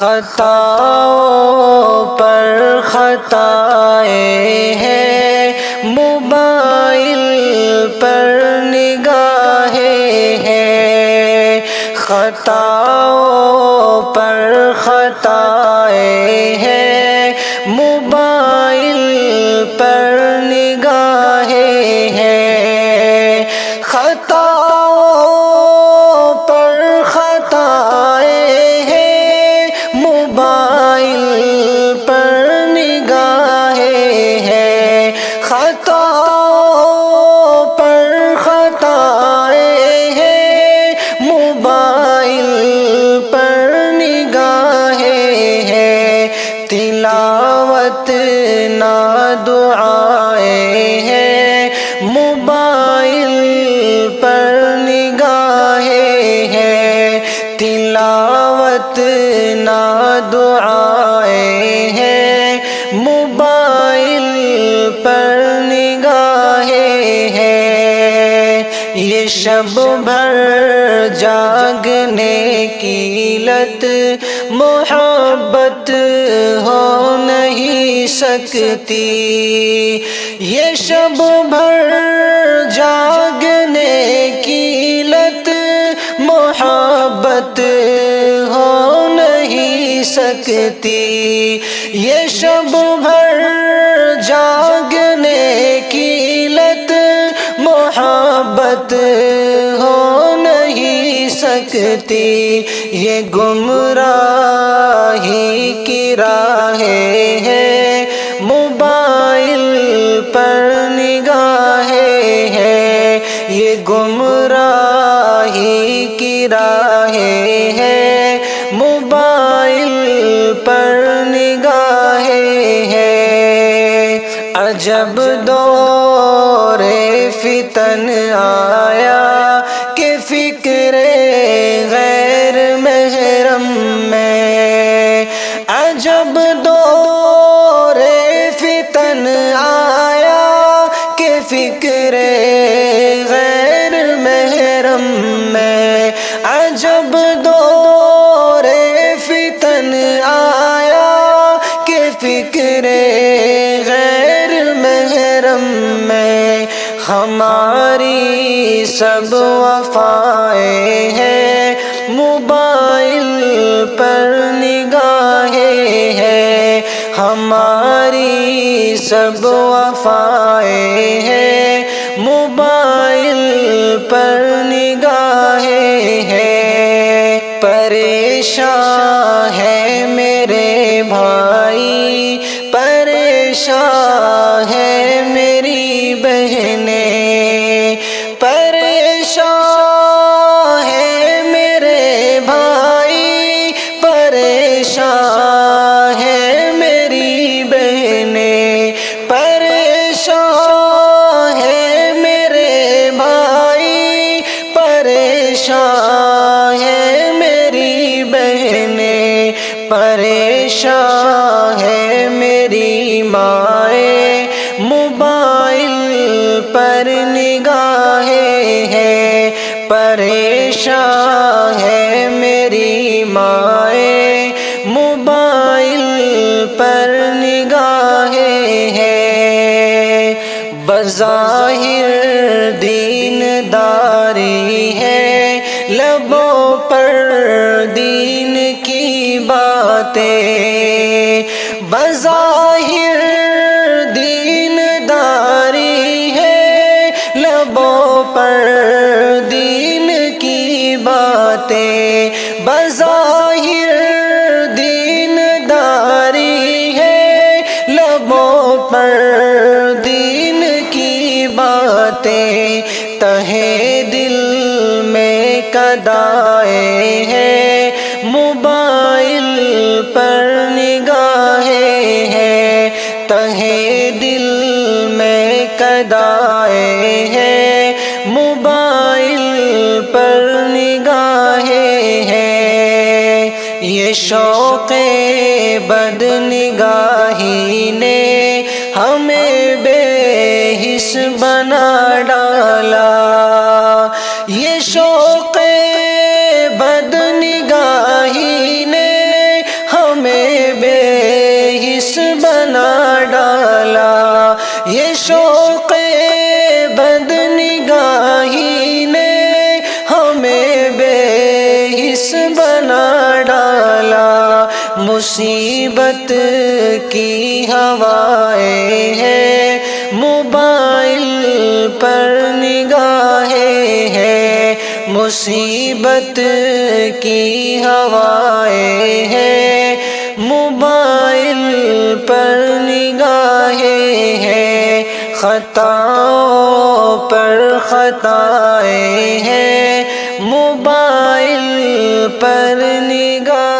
خطاؤں پر خطائیں ہیں، موبائل پر نگاہیں ہیں، خطاؤں پر خطائیں ہیں، موبائل پر نگاہیں ہیں، خطاؤں پر خطائیں ہیں، موبائل پر نگاہیں ہیں، خطاؤں پر خطائیں ہیں، موبائل پر نگاہیں ہیں، تلاوت نہ دعائیں ہیں، موبائل پر نگاہیں ہیں، تلاوت نہ دعائیں ہیں، موبائل پر نگاہیں ہیں، یہ شب بھر جاگنے کی لت محبت ہو نہیں سکتی، یہ شب بھر جاگنے کی لت محبت ہو نہیں سکتی، یہ شب بھر جاگنے کی لت محبت ہو نہیں سکتی، یہ گمراہی کی راہیں ہیں، موبائل پر نگاہیں ہیں، یہ گمراہی کی راہیں ہیں، موبائل پر نگاہیں ہیں، عجب دور فتن آیا کہ فکر غیر محرم میں، عجب دور فتن آیا کہ فکر غیر محرم میں، عجب دور فتن آیا کہ فکر غیر محرم میں، ہماری سب وفائیں ہیں، موبائل پر نگاہیں ہیں، ہماری سب وفائیں ہیں، موبائل پر نگاہیں ہیں، پریشان ہے میرے بھائی، پریشان ہے میری بہنیں، پریشان ہے میرے بھائی، پریشان ہے میری بہنیں، پریشان ہے میرے بھائی، پریشان ہے میری بہنیں، پریشان ہے میری مائیں، موبائل پر نگاہیں ہیں، پریشان ہے میری مائیں، موبائل پر نگاہیں ہیں، بظاہر دین داری ہے، لبوں پر دین کی باتیں، بظاہر دین داری ہے، لبوں پر دین کی باتیں، بظاہر دین داری ہے، لبوں پر دین کی باتیں، تہے دل میں قدائیں ہیں، موبائل پر نگاہیں ہیں، تہے دل میں قدائیں ہیں، موبائل پر نگاہیں ہیں، یہ شوق بد نگاہی نے ہمیں بے حس بنا ڈالا، یہ شوق بد نگاہی نے بنا ڈالا، یہ شوق بد نگاہی نے ہمیں بے حس بنا ڈالا۔ مصیبت کی ہوائیں ہیں، موبائل پر نگاہیں ہیں، مصیبت کی ہوائیں ہیں، موبائل پر نگاہیں ہیں، خطاؤں پر خطائیں ہیں، موبائل پر نگاہیں